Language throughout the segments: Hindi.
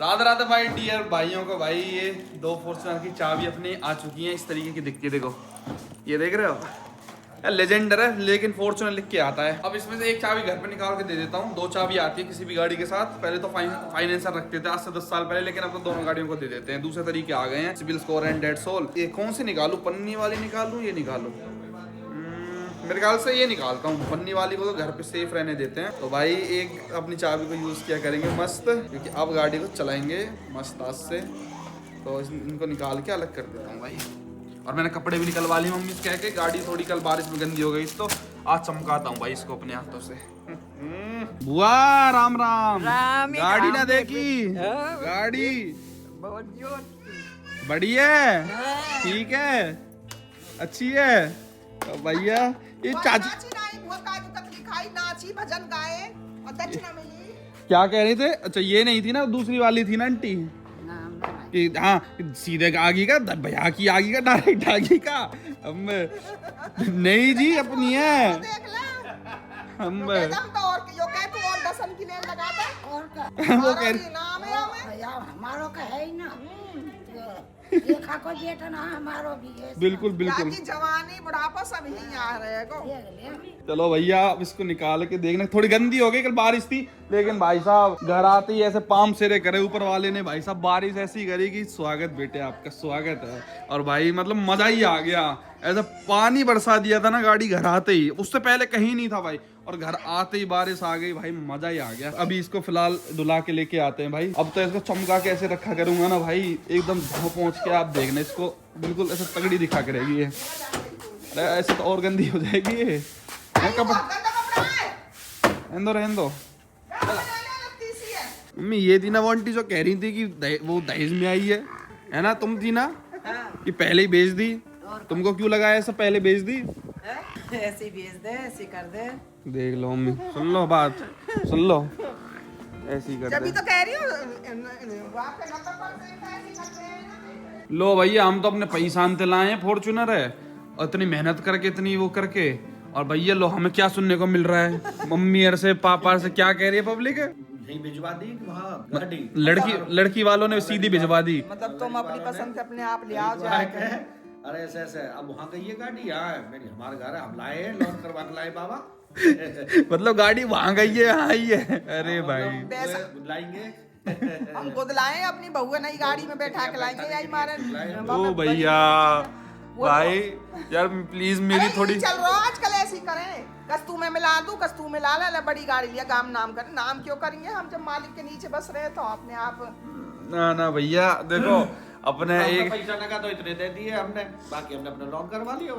राधा राधा भाई डियर भाइयों को भाई, ये 2 फॉर्च्यूनर की चाबी अपनी आ चुकी है। इस तरीके की दिखती है, देखो ये देख रहे हो, लेजेंडर है लेकिन फॉर्च्यूनर लिख के आता है। अब इसमें से एक चाबी घर पे निकाल के दे देता हूँ। 2 चाबी आती है किसी भी गाड़ी के साथ। पहले तो फाइनेंसर रखते थे आज से 10 साल पहले, लेकिन अब तो दोनों गाड़ियों को दे देते हैं। दूसरे तरीके आ गए हैं, सिविल स्कोर एंड डेट सोल। ये कौन सी निकालू, पन्नी वाली निकालू ये निकालू? मेरे ख्याल से ये निकालता हूँ, पन्नी वाली को तो घर पे सेफ रहने देते हैं। तो भाई एक अपनी चाबी को यूज़ किया करेंगे मस्त, क्योंकि अब गाड़ी को चलाएंगे मस्त आज से। तो इनको निकाल के अलग कर देता हूँ भाई। और मैंने कपड़े भी निकलवा लिए मम्मी से कह के, गाड़ी थोड़ी कल बारिश में गंदी हो गई तो आज चमकाता हूँ भाई इसको अपने हाथों से। बुआ राम राम, गाड़ी ना देखी? गाड़ी बढ़िया ठीक है, अच्छी है भैया। ये चाची भजन गाए और दक्षिणा मिली। क्या कह रहे थे? अच्छा ये नहीं थी ना, दूसरी वाली थी ना आंटी कि हाँ सीधे आगे का भैया की आगे का डायरेक्ट आगे का। हम नहीं जी अपनी है हम। वो कह रही हमारो का है ही ना, देखा को जेठ ना हमारो भी है। बिल्कुल बिल्कुल, जवानी बुढ़ापा सब यही आ रहे को। चलो भैया अब इसको निकाल के देखना। थोड़ी गंदी हो गई, कल बारिश थी, लेकिन भाई साहब घर आते ही ऐसे पाम सेरे करे ऊपर वाले ने। भाई साहब बारिश ऐसी करी कि स्वागत बेटे आपका स्वागत है। और भाई मतलब मजा ही आ गया, ऐसा पानी बरसा दिया था ना गाड़ी घर आते ही, उससे पहले कहीं नहीं था भाई। और घर आते ही बारिश आ गई भाई, मजा ही आ गया। अभी इसको फिलहाल धुला के लेके आते हैं भाई। अब तो इसको चमका के ऐसे रखा करूंगा ना भाई, एकदम पहुंच के आप देखना इसको, बिल्कुल ऐसे तगड़ी दिखा करेगी ये। अरे ऐसे तो और गंदी हो जाएगी ये। रहने दो मम्मी। ये थी ना वो आंटी जो कह रही थी कि वो दहेज में आई है ना? तुम थी ना कि पहले ही बेच दी? तुमको क्यों लगाया ऐसा पहले बेच दी? ऐसे ही भेज दे, ऐसे कर दे। देख लो मम्मी, सुन लो बात, सुन लो, ऐसी कर जब दे। तो कह रही हूँ आपके नंबर पर से ऐसे करते हैं। लो भैया हम तो अपने पैसा आनते लाए हैं, फॉर्च्यूनर है, और इतनी मेहनत करके इतनी वो करके, और भैया लो हमें क्या सुनने को मिल रहा है? मम्मी और से पापा से क्या कह रही है पब्लिक? यही भिजवा दी वहाँ गाड़ी, लड़की वालों ने सीधी भिजवा दी। मतलब तुम अपनी पसंद से अपने आप ले आओ जाए। अरे ऐसे ऐसे अब वहाँ गई है गाड़ी, यहाँ मेरी हमारे घर है, हम लाए हैं लोन करवा के लाए बाबा। मतलब गाड़ी वहाँ गई है यहाँ आई है? अरे भाई बुलाएंगे हम खुद लाए अपनी बहू नई गाड़ी में बैठा के लाएंगे यही मारे। ओ भैया भाई यार प्लीज मेरी थोड़ी चल रहा आजकल ऐसी करें, कस्तू में मिला दूं, कस्तू में ला ले, बड़ी गाड़ी लिया गाम नाम कर। नाम क्यों करेंगे हम जब मालिक के नीचे बस रहे तो अपने आप। ना भैया देखो अपने एक पैसा लगा तो इतने दे दिए हमने, बाकी हमने अपना लोन करवा लिया।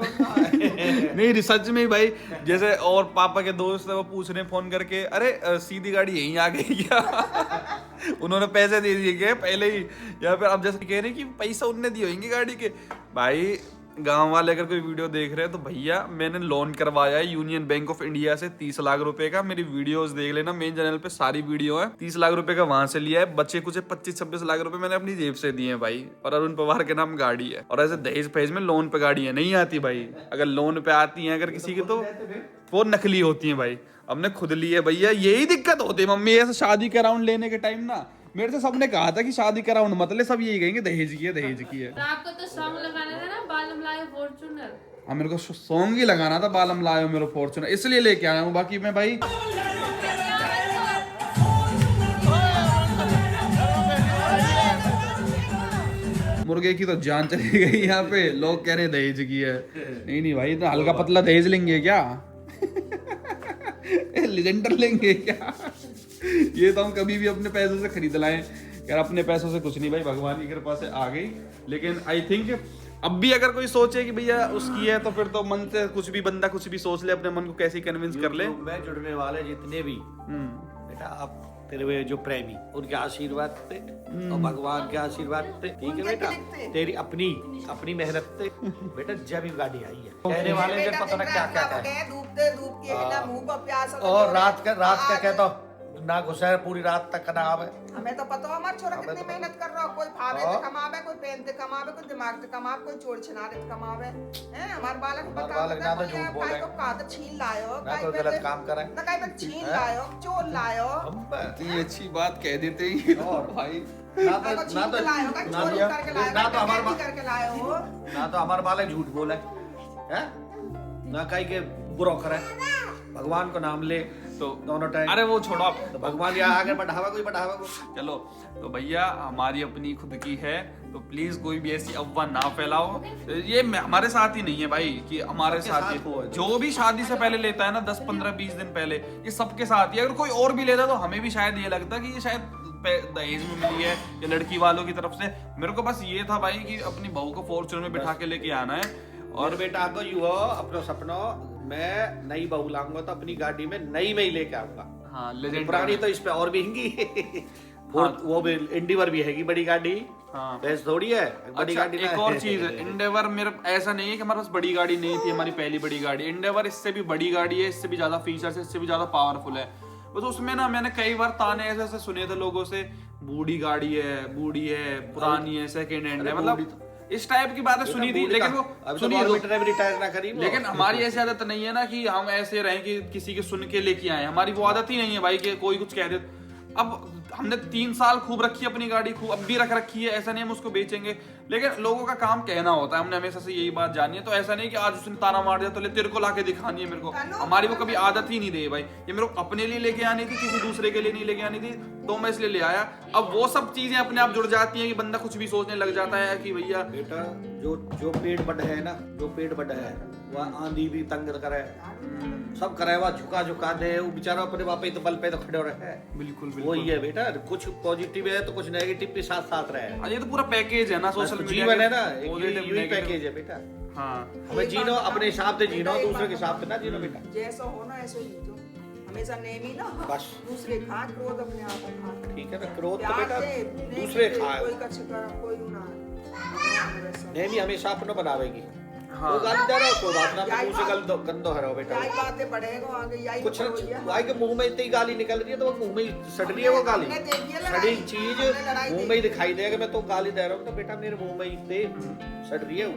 नहीं सच में भाई, जैसे और पापा के दोस्त है वो पूछ रहे फोन करके, अरे सीधी गाड़ी यहीं आ गई क्या? उन्होंने पैसे दे दिए क्या पहले ही, या फिर अब जैसे कह रहे कि पैसा उनने दिए होंगे गाड़ी के। भाई गांव वाले अगर कोई वीडियो देख रहे हैं तो भैया मैंने लोन करवाया है यूनियन बैंक ऑफ इंडिया से 30 लाख रुपए का। मेरी वीडियोस देख लेना, मेन चैनल पे सारी वीडियो है। 30 लाख रुपए का वहां से लिया है, बच्चे कुछ 25-26 लाख रुपए मैंने अपनी जेब से दिए हैं भाई। और अरुण पवार के नाम गाड़ी है। और ऐसे दहेज फहेज में लोन पे गाड़ियां नहीं आती भाई, अगर लोन पे आती है अगर किसी की तो वो नकली होती है भाई। हमने खुद ली है भैया, यही दिक्कत होती है मम्मी ऐसे शादी का राउंड लेने के टाइम ना। मेरे से सबने कहा था कि शादी का राउंड मतलब सब यही कहेंगे दहेज की है, दहेज की है। तो आपको तो सॉन्ग लगाना था ना, बालम लाए फॉर्च्यूनर। हाँ मेरे को सॉन्ग ही लगाना था, बालम लायो मेरे फॉर्च्यूनर, इसलिए लेके आया हूँ। बाकी मैं भाई मुर्गे की तो जान चली गई यहाँ पे, लोग कह रहे दहेज की है। नहीं भाई इतना हल्का पतला दहेज लेंगे क्या? लेजेंडर लेंगे क्या? ये तो हम कभी भी अपने पैसों से खरीद लाए यार, अपने पैसों से कुछ नहीं भाई, भगवान की कृपा से आ गई। लेकिन आई थिंक अब भी अगर कोई सोचे कि भैया उसकी है तो फिर तो मन से कुछ भी बंदा कुछ भी सोच ले, अपने मन को कैसे कन्विंस कर ले। मैं जुड़ने वाले जितने भी बेटा आप तेरे जो प्रेमी उनके आशीर्वाद थे और भगवान के आशीर्वाद थे, ठीक है बेटा, तेरी अपनी मेहनत थे बेटा। जब ही गाड़ी आई है कहने वाले ने पता ना क्या क्या कहा, और रात का कहता ना घुसा पूरी रात तक ना आवे। हमें तो पता हमारा छोरा कितनी मेहनत कर रहा, कोई फावे से कमावे, कोई पेन से कमावे, कोई दिमाग से कमावे, कोई चोर छिनारे से कमावे। हैं हमारे बालक ना तो झूठ बोले, को कहा छीन लायो, ना कोई गलत काम करे, ना कहीं छीन लायो, चोर लायो। इतनी अच्छी बात कह देते ही और भाई देखो छीन के लाए हो, चोरी करके लाए हो, डकैती करके लाए हो। ना तो हमारे बालक झूठ बोले है, ना कहीं के बुरा करे, भगवान को नाम ले तो दोनों टाइम। अरे वो छोड़ो आप, तो भगवान यहाँ आगे बढ़ावा को। चलो तो भैया हमारी अपनी खुद की है, तो प्लीज कोई भी ऐसी अफवाह ना फैलाओ। ये हमारे साथ ही नहीं है भाई कि हमारे साथ ही, जो भी शादी से पहले लेता है ना 10 15 20 दिन पहले, ये सबके साथ ही। अगर कोई और भी लेता तो हमें भी शायद ये लगता कि ये शायद दहेज में मिली है या लड़की वालों की तरफ से। मेरे को बस ये था भाई कि अपनी बहू को फॉर्च्यूनर में बिठा के लेके आना है। और बेटा को यू हो अपनो सपनो, मैं नई बहू लाऊंगा तो अपनी गाड़ी में नई में ही लेके आऊंगा। हाँ लेजेंड पुरानी तो इस पे और भी हैंगी। वो भी इंडिवर भी हैगी बड़ी गाड़ी। हाँ बेस थोड़ी है बड़ी अच्छा, गाड़ी। एक और चीज है, इंडेवर मेरा ऐसा नहीं है कि हमारे पास बड़ी गाड़ी नहीं थी, हमारी पहली बड़ी गाड़ी इंडेवर इससे भी बड़ी गाड़ी है, इससे भी ज्यादा फीचर्स है, इससे भी ज्यादा पावरफुल है। बस उसमें ना मैंने कई बार ताने ऐसे ऐसे सुने थे लोगों से, बूढ़ी गाड़ी है, बूढ़ी है, पुरानी है, सेकंड हैंड है, मतलब इस टाइप की बातें सुनी थी। लेकिन वो सुनिए रिटायर ना करी, लेकिन हमारी ऐसी आदत नहीं है ना कि हम ऐसे रहें कि किसी के सुन के लेके आए। हमारी वो आदत ही नहीं है भाई कि कोई कुछ कह दे। अब हमने 3 साल खूब रखी अपनी गाड़ी, खूब अब भी रख रखी है, ऐसा नहीं हम उसको बेचेंगे। लेकिन लोगों का काम कहना होता है, हमने हमेशा से यही बात जानी है। तो ऐसा नहीं कि आज उसने ताना मार दिया तो ले तेरे को लाके दिखानी है मेरे को, हमारी वो कभी आदत ही नहीं रही भाई। ये मेरे को अपने लिए लेके आनी थी, किसी दूसरे के लिए नहीं लेके आनी थी, तो मैं इसलिए ले आया। अब वो सब चीजें अपने आप जुड़ जाती हैं कि बंदा कुछ भी सोचने लग जाता है कि भैया बेटा जो पेट बड़ा है ना, जो पेट बड़ा है वह आंधी भी तंग करे, सब करे, वह झुका दे, वो बेचारा अपने बाप पे तो बल पे तो खड़े रहे। बिल्कुल वही है बेटा, कुछ पॉजिटिव है तो कुछ नेगेटिव भी साथ साथ रहे। ये तो पूरा पैकेज है ना, सोशल मीडिया जीवन है ना, पॉजिटिव एक पैकेज है बेटा। हाँ हमें जीनो अपने हिसाब से जीनो, दूसरे के हिसाब से ना जीनो बेटा। जैसा हो ना ऐसे ही जो हमेशा नेमी ना बस दूसरे खा, क्रोध अपने आप खा। ठीक है ना, क्रोध तो प्यार बेटा से दूसरे खाए, कोई कछ कर कोई ना नेमी हमेशा अपनो बनावेगी। हाँ। कोई गाली दे रहा हो, कोई बात ना, मुंह से गंदो है बेटा। यही बातें बढ़ेगा आगे, यही कुछ बढ़ोगी। भाई के मुंह में इतनी गाली निकल रही है तो वो मुंह में ही सड़ रही है वो गाली। हमने देखी है सड़ी लड़ाई, चीज हमने लड़ाई मुंह में ही दिखाई देगा। मैं तो गाली दे रहा हूँ तो बेटा मेरे मुंह में ही दे सड़ रही है वो,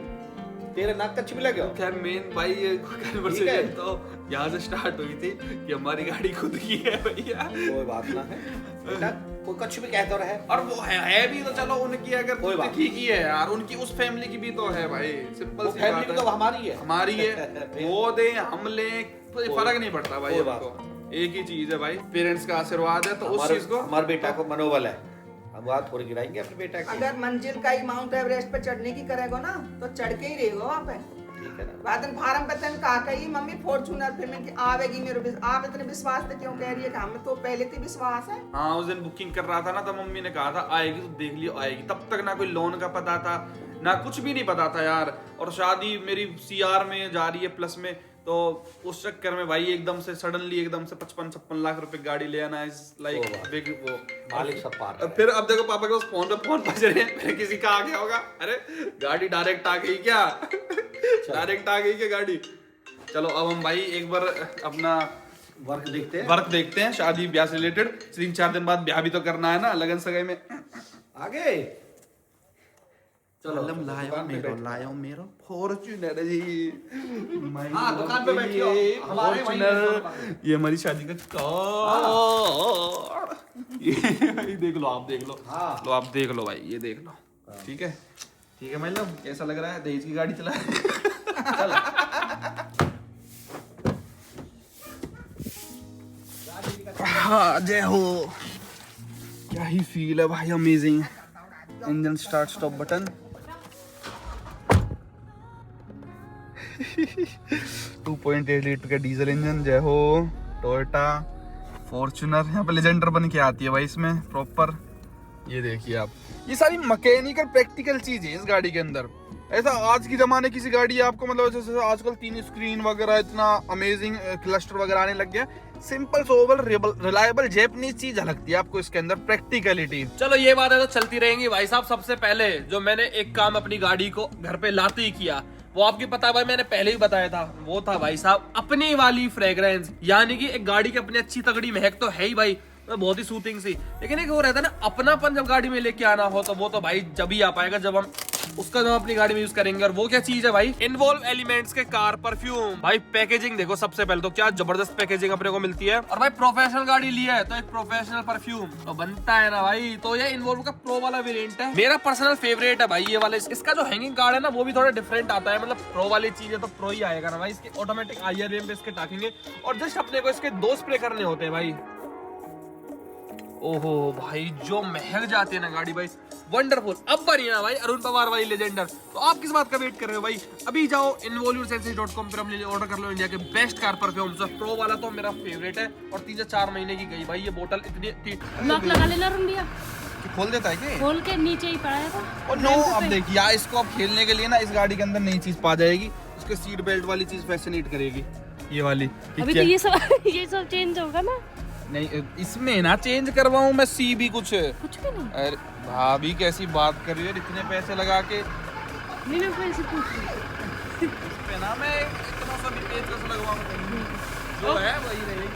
तेरे नाक कच्ची भी लगे हो। खैर मेन भाई ये कन्वर्सेशन तो यहाँ से स्टार्ट हुई थी कि हमारी गाड़ी खुद की है भैया, कोई बात ना है बेटा, कोई कुछ भी कहता रहे। और वो है भी तो चलो उनकी, अगर कोई बात ठीक ही है यार, उनकी उस फैमिली की भी तो है भाई, सिंपल सी फैमिली बात तो है। हमारी है, हमारी है, वो दे हम ले, कोई फर्क नहीं पड़ता भाई हमको, एक ही चीज है भाई, पेरेंट्स का आशीर्वाद है। तो उस चीज को हमारे बेटा को मनोबल है, हम बात थोड़ी गिराएंगे अपने बेटा की। अगर मंजिल का ही माउंट एवरेस्ट पे चढ़ने की करेगा ना तो चढ़ के ही रहेगा वहाँ पे। ठीक है ना, बादन फार्म पे तन कहा कही मम्मी फॉर्च्यूनर पे में कि आवेगी मेरे, आप इतने विश्वास से क्यों कह रही है कि हमें तो पहले से विश्वास है। हाँ उस दिन बुकिंग कर रहा था ना, तब मम्मी ने कहा था आएगी तो देख लियो आएगी। तब तक ना कोई लोन का पता था ना कुछ भी नहीं पता था यार, और शादी मेरी CR में जा रही है प्लस में, तो उस चक्कर में भाई एकदम से सडनली एकदम से 55-56 लाख रुपए गाड़ी ले आना इज लाइक बिग वो मालिक सब पार। फिर अब देखो पापा के पास फोन पे फोन बज रहे हैं, फिर किसी का आ गया होगा, अरे गाड़ी डायरेक्ट आ गई क्या, डायरेक्ट आ गई क्या गाड़ी। चलो अब हम भाई एक बार अपना वर्क देखते हैं शादी ब्याह से रिलेटेड। 3-4 दिन बाद ब्याह भी तो करना है ना, लगन सगाई में। आगे चलो लायो मेरो फॉर्च्यूनर जी। हाँ दुकान पे बैठियो, हमारे वहीं फॉर्च्यूनर, ये हमारी शादी का कार। ये देख लो, आप देख लो, हाँ। लो आप देख लो भाई, ये देख लो। ठीक है ठीक है मतलब कैसा लग रहा है, दहेज की गाड़ी चला हाँ जय हो। क्या ही फील है भाई, amazing. Engine start stop button 2.8 litre का डीजल इंजन, जय हो। टोयोटा फॉर्च्यूनर, यहाँ पे लेजेंडर बन के आती है भाई इसमें प्रॉपर। ये देखिए आप, ये सारी मैकेनिकल प्रैक्टिकल चीज है इस गाड़ी के अंदर। ऐसा आज की जमाने किसी गाड़ी आपको मतलब जैसे आजकल 3 स्क्रीन वगैरह इतना अमेजिंग क्लस्टर वगैरह आने लग गया, सिंपल सोबर रिलायबल जैपनीज चीज झलकती है आपको इसके अंदर, प्रैक्टिकलिटी। चलो ये बातें तो चलती रहेंगी भाई साहब। सबसे पहले जो मैंने एक काम अपनी गाड़ी को घर पे लाते ही किया, वो आपकी पता है भाई, मैंने पहले ही बताया था, वो था भाई साहब अपनी वाली फ्रेग्रेंस। यानी कि एक गाड़ी की अपनी अच्छी तगड़ी महक तो है ही भाई, बहुत ही सूथिंग सी, लेकिन एक वो रहता है ना अपनापन, जब गाड़ी में लेके आना हो तो वो तो भाई जब ही आ पाएगा जब हम उसका जो हम अपनी गाड़ी में यूज करेंगे। और वो क्या चीज है भाई, इन्वॉल्व एलिमेंट्स के कार परफ्यूम। भाई पैकेजिंग देखो, सबसे पहले तो क्या जबरदस्त पैकेजिंग अपने को मिलती है। और भाई प्रोफेशनल गाड़ी ली है तो एक प्रोफेशनल परफ्यूम तो बनता है ना भाई। तो ये इन्वॉल्व का प्रो वाला वेरिएंट है, मेरा पर्सनल फेवरेट है भाई ये वाला। इसका जो हैंगिंग गार्ड है ना वो भी थोड़ा डिफरेंट आता है, मतलब प्रो वाली चीज है तो प्रो ही आएगा ना भाई। इसके ऑटोमेटिक IRM पे इसके टाकेंगे और जस्ट अपने को इसके 2 स्प्रे करने होते हैं भाई। ओहो भाई जो महक जाती है ना गाड़ी भाई, वंडरफुल। अब बढ़िया भाई अरुण पवार वाली लेजेंडर। तो आप किस बात का वेट कर रहे हो भाई, अभी जाओ involusenses.com पर अपने लिए ऑर्डर कर लो इंडिया के बेस्ट कार परफ्यूम। प्रो वाला तो मेरा फेवरेट है और 3 से 4 महीने की गई भाई ये बोतल इतनी। लॉक लगा लेना अरुण भैया, खोल देता है क्या? खोल के नीचे ही पड़ा है वो। और नो अब देखिए यार, इसको अब खेलने के लिए ना इस गाड़ी के अंदर नई चीज पा जाएगी। इसके सीट बेल्ट वाली चीज फैसिनेट करेगी, ये वाली। अभी तो ये सब चेंज होगा ना। नहीं इसमें ना चेंज करवाऊं मैं सी भी कुछ भी नहीं। अरे भाभी कैसी बात कर रही है, इतने पैसे लगा के। नहीं मैं पैसे पूछ रही हूं। इस पे ना मैं इतना सा भी पेज कैसे लगवाऊं, जो है वही रहेगी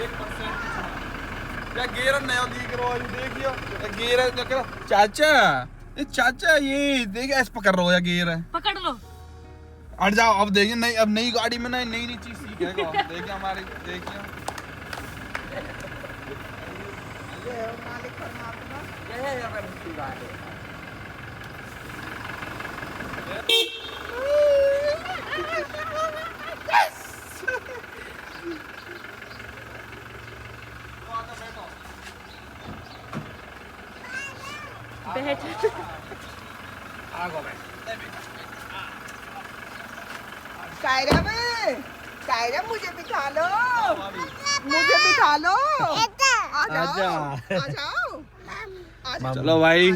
1%। या गेयर नया लीक रहा है, देखियो गेयर क्या करो चाचा, ये चाचा ये देख ऐसे पकड़ रहा हो या गेयर है, पकड़ लो। हट जाओ। अब देखिए नई, अब नई गाड़ी में ना नई नई चीज सीखेगा। देखिए हमारे, देखिए मालिक परमात्मा। बैठ कायरा मुझे बिठा लो, मुझे बिठा लो। आ जाओ। चलो भाई,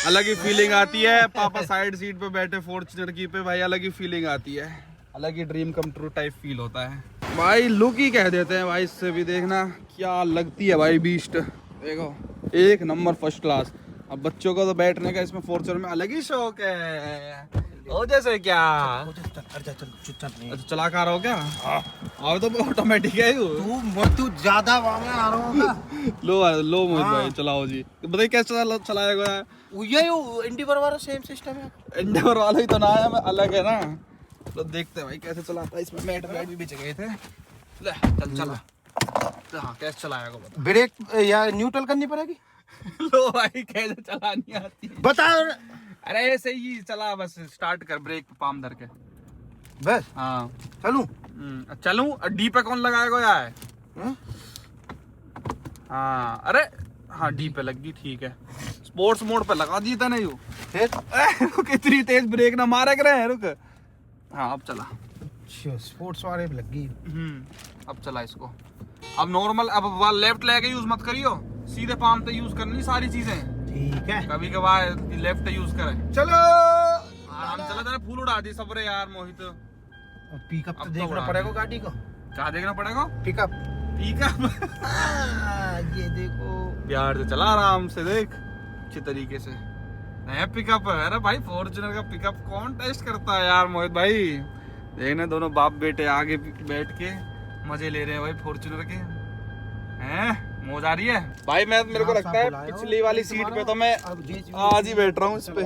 अलग ही फीलिंग आती है। पापा साइड सीट पे बैठे फॉर्च्यूनर की पे, भाई अलग ही फीलिंग आती है, अलग ही dream come true type feel होता है भाई। लुक ही कह देते हैं भाई, इससे भी देखना क्या लगती है भाई बीस्ट। देखो एक नंबर फर्स्ट क्लास। अब बच्चों को तो बैठने का इसमें फॉर्च्यूनर में अलग ही शौक है। ओ जैसे क्या अच्छा चलाकार हो क्या? अब तो ऑटोमेटिक है तू ज्यादा आ रहा होगा। लो मोहित भाई चलाओ जी, बताइए कैसे चलाएगा? ये इंडिवर वाला सेम सिस्टम है, एंडेवर वाला ही तो ना है, अलग है ना। तो देखते हैं भाई कैसे चलाता है। इसमें मैट भी बिछ गए थे। ले चल चला। हाँ कैसे चलाएगा बता। ब्रेक या न्यूट्रल करनी पड़ेगी। लो भाई कैसे चलानी आती है बता। अरे ऐसे ही चला, बस स्टार्ट कर, ब्रेक पे पाम धर के बस। हाँ चलूं चलूं। डी पे कौन लगाएगा यार? हाँ अरे हाँ डी पे लग गई, ठीक है। स्पोर्ट्स मोड पे लगा दी था ना यू। रुक इतनी तेज ब्रेक ना मारे कर रहे हैं, रुक। हाँ अब चला। स्पोर्ट्स वाले पे लग गई। अब चला इसको। अब नॉर्मल, अब लेफ्ट लेके यूज मत करियो, सीधे पाम पे यूज करनी सारी चीजें। ठीक है, कभी कभार लेफ्ट यूज करे। चलो आराम चला, तेरा फूल उड़ा दी सबरे यार मोहित। पिकअप तो अब तो देखना उड़ा पड़ेगा दी। गाड़ी को। क्या देखना पड़ेगा? पिकअप ये देखो, प्यार से चला, आराम से देख, अच्छे तरीके से। नया पिकअप है। अरे भाई फॉर्च्यूनर का पिकअप कौन टेस्ट करता है यार मोहित भाई। देखना दोनों बाप बेटे आगे बैठ के मजे ले रहे हैं भाई फॉर्च्यूनर के। हैं मौज आ रही है भाई। मैं मेरे को लगता है पिछली वाली सीट पे तो मैं आज ही बैठ रहा हूँ इस पे,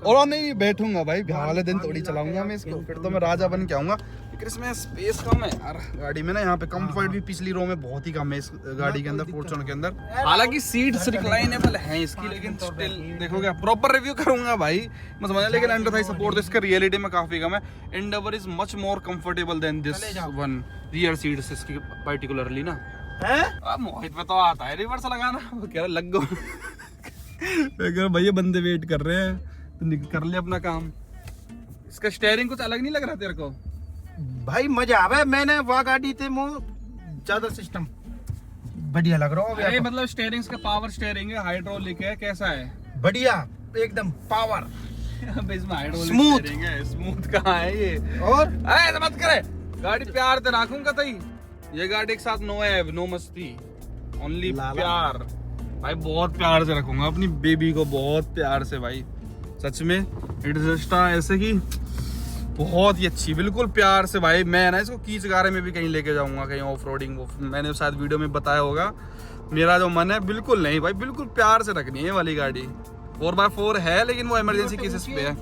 और नहीं बैठूंगा भाई। ब्याह वाले दिन थोड़ी चलाऊंगा मैं इसको, फिर तो मैं राजा बन के आऊंगा। लेकिन इसमें स्पेस कम है यार गाड़ी में ना, यहाँ पे कंफर्ट भी पिछली रो में बहुत ही कम है इस गाड़ी के अंदर, फॉर्च्यूनर के अंदर। हालांकि सीट्स रिक्लाइनेबल है इसकी, लेकिन स्टिल देखोगे प्रॉपर रिव्यू करूंगा भाई मैं समझ। लेकिन अंडर थाई सपोर्ट इसका रियलिटी में काफी कम है। Endeavour is much more comfortable than this one rear seats इसकी पर्टिकुलरली ना। अब मोहित में तो आता है रिवर्स लगाना, वो कह रहा लग गो। मैं कह रहा भैया बंदे वेट कर रहे हैं, तो कर ले अपना काम। इसका स्टीयरिंग कुछ अलग नहीं लग रहा तेरे को? भाई मजा आवे। मैंने वह गाड़ी थे वो ज्यादा सिस्टम बढ़िया लग रहा अरे हो। मतलब स्टीयरिंग का पावर स्टीयरिंग है, हाइड्रोलिक है, कैसा है? बढ़िया एकदम पावर। अब इसमें हाइड्रोलिक स्मूथ स्टीयरिंग है, स्मूथ कहाँ है ये? और ऐसे मत करे, गाड़ी प्यार से रखूंगा तई। ये गाड़ी के साथ नो है, नो मस्ती, ओनली प्यार भाई। बहुत प्यार से रखूंगा अपनी बेबी को, बहुत प्यार से भाई। सच में इट जस्ट ऐसे कि बहुत ही अच्छी, बिल्कुल प्यार से भाई। मैं ना इसको कीच गारे में भी कहीं लेके जाऊंगा, कहीं ऑफ रोडिंग। मैंने शायद वीडियो में बताया होगा। मेरा जो मन है बिल्कुल नहीं भाई, बिल्कुल प्यार से रखनी है ये वाली गाड़ी। 4x4 है लेकिन वो इमरजेंसी केसेस पे है।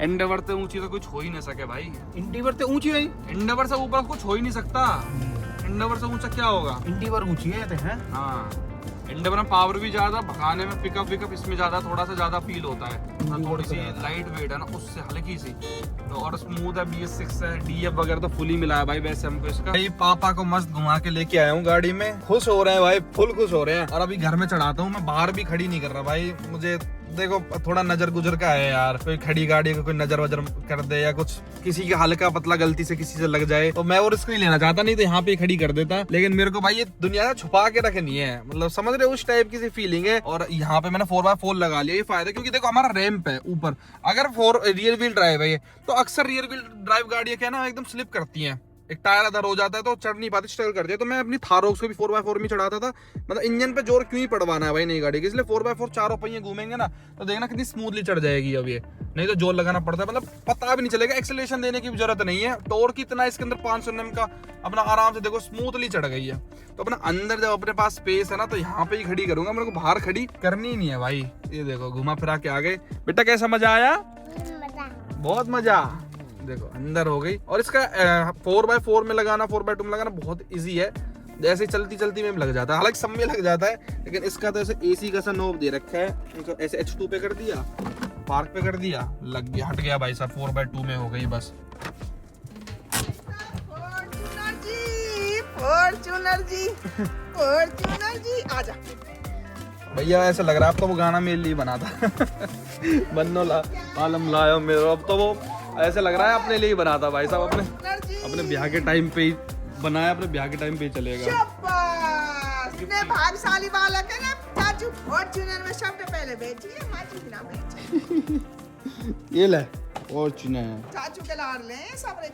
एंडेवर से ऊंची तो कुछ हो ही नहीं सके भाई। इंडिवर से ऊंची है, एंडेवर से ऊपर कुछ हो ही नहीं सकता। एंडेवर से ऊंचा क्या होगा? इंडिवर ऊंची है तो है। हाँ, एंडेवर में पावर भी ज्यादा, भगाने में पिकअप इसमें ज्यादा, थोड़ा सा ज्यादा फील होता है। थोड़ी सी लाइट वेट है ना उससे हल्की सी, तो और स्मूथ है। BS6 है, DF वगैरह तो फुल ही मिला है भाई वैसे हमको इसका। भाई पापा को मस्त घुमा के लेके आया हूँ गाड़ी में, खुश हो रहे हैं भाई, फुल खुश हो रहे हैं। और अभी घर में चढ़ाता हूँ मैं, बाहर भी खड़ी नहीं कर रहा भाई। मुझे देखो थोड़ा नजर गुजर का है यार, कोई खड़ी गाड़ी को कोई नजर वजर कर दे या कुछ किसी का हल्का पतला गलती से किसी से लग जाए तो मैं वो रिस्क नहीं लेना चाहता, नहीं तो यहाँ पे खड़ी कर देता। लेकिन मेरे को भाई ये दुनिया छुपा के रखनी है, मतलब समझ रहे हो उस टाइप की सी फीलिंग है। और यहाँ पे मैंने 4x4 लगा लिया, ये फायदा क्योंकि देखो हमारा रैंप है ऊपर। अगर रियर व्हील ड्राइव है ये, तो अक्सर रियर व्हील ड्राइव गाड़ियां क्या ना एकदम स्लिप करती हैं, एक टायर अदर हो जाता है तो चढ़ नहीं पाती, स्ट्रगल करती है। तो मैं अपनी थारोक्स को भी 4x4 में चढ़ाता था, मतलब इंजन पे जोर क्यों ही पड़वाना है भाई नई गाड़ी की, इसलिए 4x4 चारों पहिए घूमेंगे ना तो देखना कितनी स्मूथली चढ़ जाएगी। अब ये नहीं तो जोर लगाना पड़ता है, मतलब पता भी नहीं चलेगा, एक्सेलरेशन देने की भी जरूरत नहीं है। टॉर्क कितना इसके अंदर 500 Nm का, अपना आराम से देखो स्मूथली चढ़ गई है। तो अपना अंदर जब अपने पास स्पेस है ना तो यहाँ पे ही खड़ी करूंगा, मेरे को बाहर खड़ी करनी ही नहीं है भाई। ये देखो घुमा फिरा के आ गए। बेटा कैसा मजा आया? बहुत मजा। देखो अंदर हो गई। और इसका 4x4 में लगाना, 4x2 में लगाना बहुत इजी है, जैसे चलती चलती में लग जाता है, हालांकि सब में लग जाता है। लेकिन इसका तो ऐसे AC का सा नोब दे रखा है, ऐसे H2 पे कर दिया, पार्क पे कर दिया, लग गया, हट गया भाई साहब, 4x2 में हो गई बस। फॉर्च्यूनर जी आजा भैया ऐसा लग रहा है अब तो वो गाना मेरे लिए बना था बन्नो ला आलम लायो मेरे, अब तो वो ऐसे लग रहा है अपने लिए ही बना था भाई साहब, अपने ब्याह के टाइम पे ही बनाया, अपने ब्याह के टाइम पे ही चलेगा। इतने भाग्यशाली बालक है ना चाचू, फॉर्च्यूनर में शब्द पहले भेजिए, माचू की ना भेजिए। ये ले फॉर्च्यूनर चाचू के लाड़ ले, सबरे